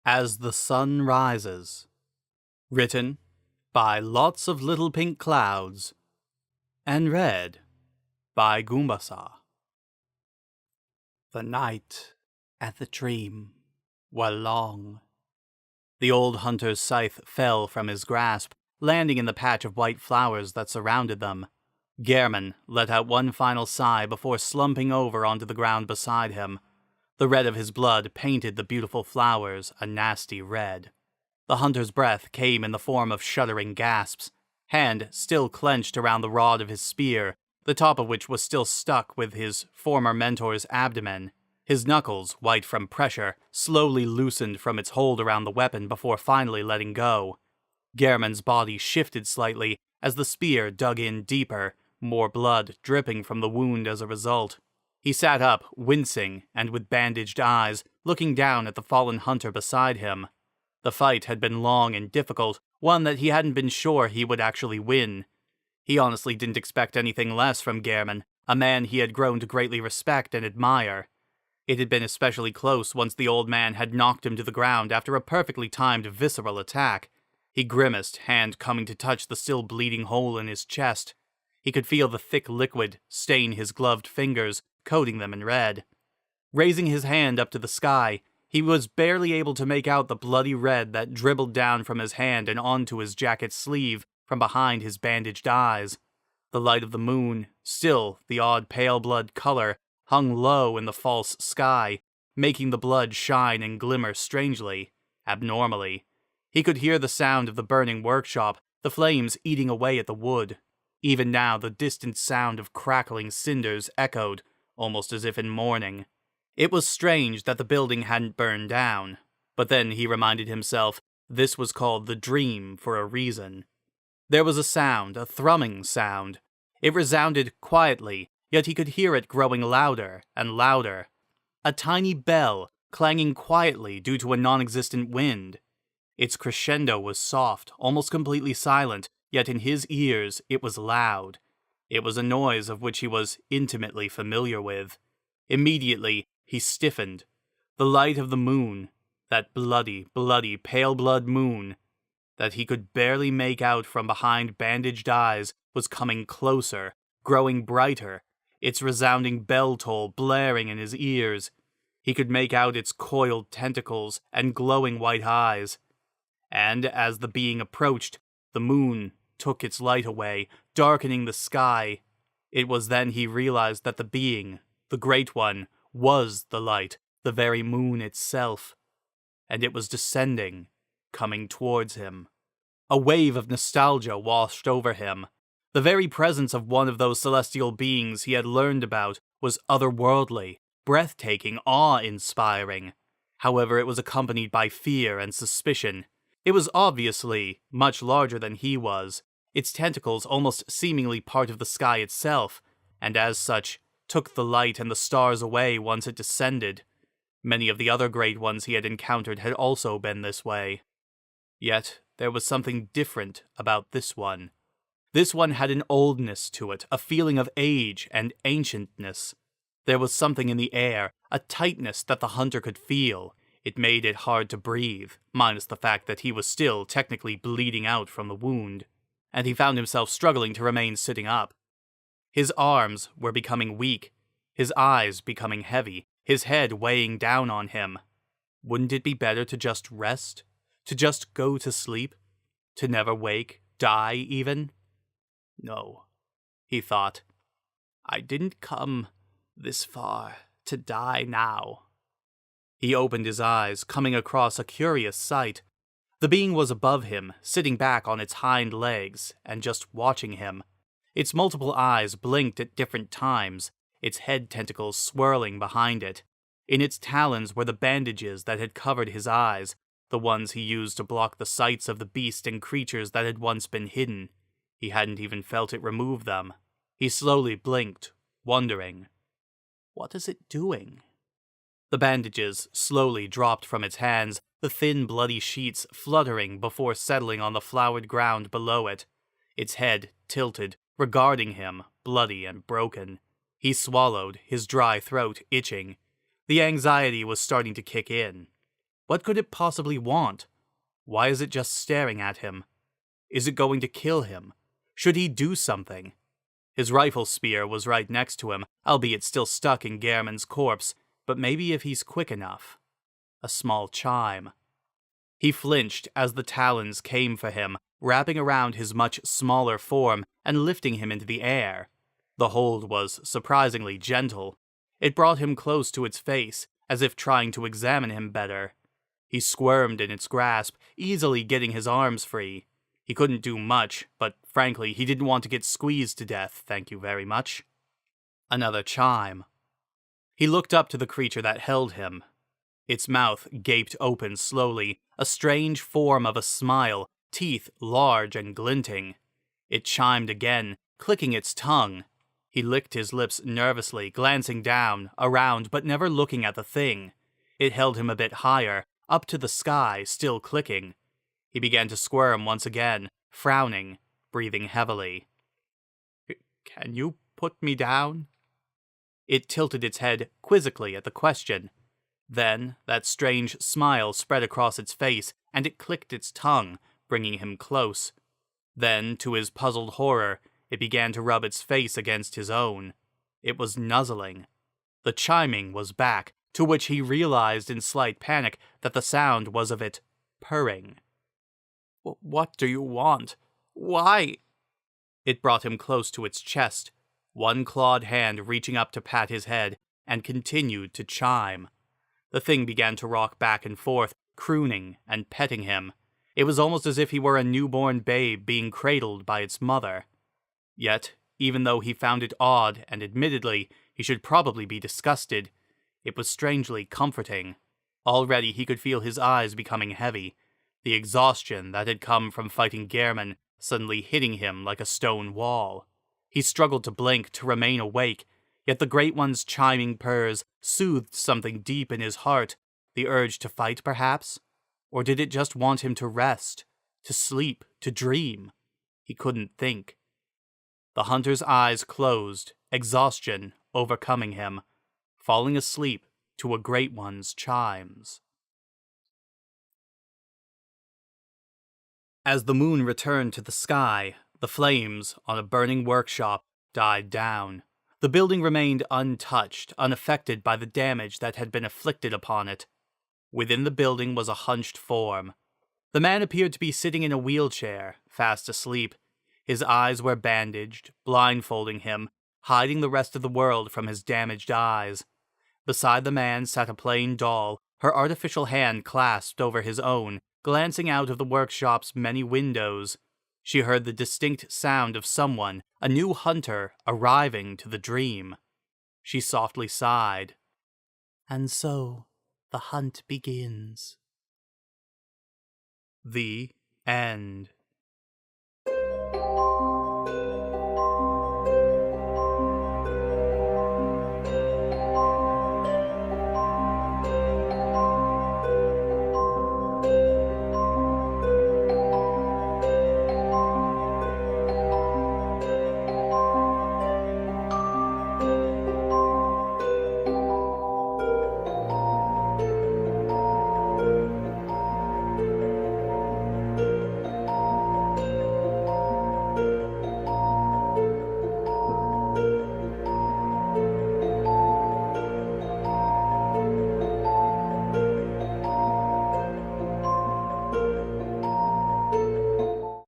As the Sun Rises. Written by Lots of Little Pink Clouds and read by Goombasa. The night and the dream were long. The old hunter's scythe fell from his grasp, landing in the patch of white flowers that surrounded them. Gehrman let out one final sigh before slumping over onto the ground beside him. The red of his blood painted the beautiful flowers a nasty red. The hunter's breath came in the form of shuddering gasps, hand still clenched around the rod of his spear, the top of which was still stuck with his former mentor's abdomen. His knuckles, white from pressure, slowly loosened from its hold around the weapon before finally letting go. Gehrman's body shifted slightly as the spear dug in deeper, more blood dripping from the wound as a result. He sat up, wincing and with bandaged eyes, looking down at the fallen hunter beside him. The fight had been long and difficult, one that he hadn't been sure he would actually win. He honestly didn't expect anything less from Gehrman, a man he had grown to greatly respect and admire. It had been especially close once the old man had knocked him to the ground after a perfectly timed visceral attack. He grimaced, hand coming to touch the still bleeding hole in his chest. He could feel the thick liquid stain his gloved fingers, coating them in red. Raising his hand up to the sky, he was barely able to make out the bloody red that dribbled down from his hand and onto his jacket sleeve from behind his bandaged eyes. The light of the moon, still the odd pale blood color, hung low in the false sky, making the blood shine and glimmer strangely, abnormally. He could hear the sound of the burning workshop, the flames eating away at the wood. Even now the distant sound of crackling cinders echoed, almost as if in mourning. It was strange that the building hadn't burned down, but then he reminded himself this was called the dream for a reason. There was a sound, a thrumming sound. It resounded quietly, yet he could hear it growing louder and louder. A tiny bell, clanging quietly due to a non-existent wind. Its crescendo was soft, almost completely silent, yet in his ears it was loud. It was a noise of which he was intimately familiar with. Immediately, he stiffened. The light of the moon, that bloody, pale blood moon, that he could barely make out from behind bandaged eyes, was coming closer, growing brighter, its resounding bell toll blaring in his ears. He could make out its coiled tentacles and glowing white eyes. And as the being approached, the moon took its light away, darkening the sky. It was then he realized that the being, the Great One, was the light, the very moon itself. And it was descending, coming towards him. A wave of nostalgia washed over him. The very presence of one of those celestial beings he had learned about was otherworldly, breathtaking, awe-inspiring. However, it was accompanied by fear and suspicion. It was obviously much larger than he was, its tentacles almost seemingly part of the sky itself, and as such, took the light and the stars away once it descended. Many of the other great ones he had encountered had also been this way. Yet, there was something different about this one. This one had an oldness to it, a feeling of age and ancientness. There was something in the air, a tightness that the hunter could feel. It made it hard to breathe, minus the fact that he was still technically bleeding out from the wound, and he found himself struggling to remain sitting up. His arms were becoming weak, his eyes becoming heavy, his head weighing down on him. Wouldn't it be better to just rest? To just go to sleep? To never wake? Die, even? No, he thought. I didn't come this far to die now. He opened his eyes, coming across a curious sight. The being was above him, sitting back on its hind legs, and just watching him. Its multiple eyes blinked at different times, its head tentacles swirling behind it. In its talons were the bandages that had covered his eyes, the ones he used to block the sights of the beast and creatures that had once been hidden. He hadn't even felt it remove them. He slowly blinked, wondering, what is it doing? The bandages slowly dropped from its hands, the thin bloody sheets fluttering before settling on the flowered ground below it. Its head tilted, regarding him, bloody and broken. He swallowed, his dry throat itching. The anxiety was starting to kick in. What could it possibly want? Why is it just staring at him? Is it going to kill him? Should he do something? His rifle spear was right next to him, albeit still stuck in Gehrman's corpse, but maybe if he's quick enough. A small chime. He flinched as the talons came for him, wrapping around his much smaller form and lifting him into the air. The hold was surprisingly gentle. It brought him close to its face, as if trying to examine him better. He squirmed in its grasp, easily getting his arms free. He couldn't do much, but frankly, he didn't want to get squeezed to death, thank you very much. Another chime. He looked up to the creature that held him. Its mouth gaped open slowly, a strange form of a smile, teeth large and glinting. It chimed again, clicking its tongue. He licked his lips nervously, glancing down, around, but never looking at the thing. It held him a bit higher, up to the sky, still clicking. He began to squirm once again, frowning, breathing heavily. "Can you put me down?" It tilted its head quizzically at the question. Then that strange smile spread across its face, and it clicked its tongue, bringing him close. Then, to his puzzled horror, it began to rub its face against his own. It was nuzzling. The chiming was back, to which he realized in slight panic that the sound was of it purring. "What do you want? Why?" It brought him close to its chest, one clawed hand reaching up to pat his head, and continued to chime. The thing began to rock back and forth, crooning and petting him. It was almost as if he were a newborn babe being cradled by its mother. Yet, even though he found it odd, and admittedly, he should probably be disgusted, it was strangely comforting. Already he could feel his eyes becoming heavy, the exhaustion that had come from fighting Gehrman suddenly hitting him like a stone wall. He struggled to blink to remain awake, yet the Great One's chiming purrs soothed something deep in his heart, the urge to fight perhaps? Or did it just want him to rest, to sleep, to dream? He couldn't think. The hunter's eyes closed, exhaustion overcoming him, falling asleep to a Great One's chimes. As the moon returned to the sky, the flames on a burning workshop died down. The building remained untouched, unaffected by the damage that had been inflicted upon it. Within the building was a hunched form. The man appeared to be sitting in a wheelchair, fast asleep. His eyes were bandaged, blindfolding him, hiding the rest of the world from his damaged eyes. Beside the man sat a plain doll, her artificial hand clasped over his own, glancing out of the workshop's many windows. She heard the distinct sound of someone, a new hunter, arriving to the dream. She softly sighed. And so, the hunt begins. The end.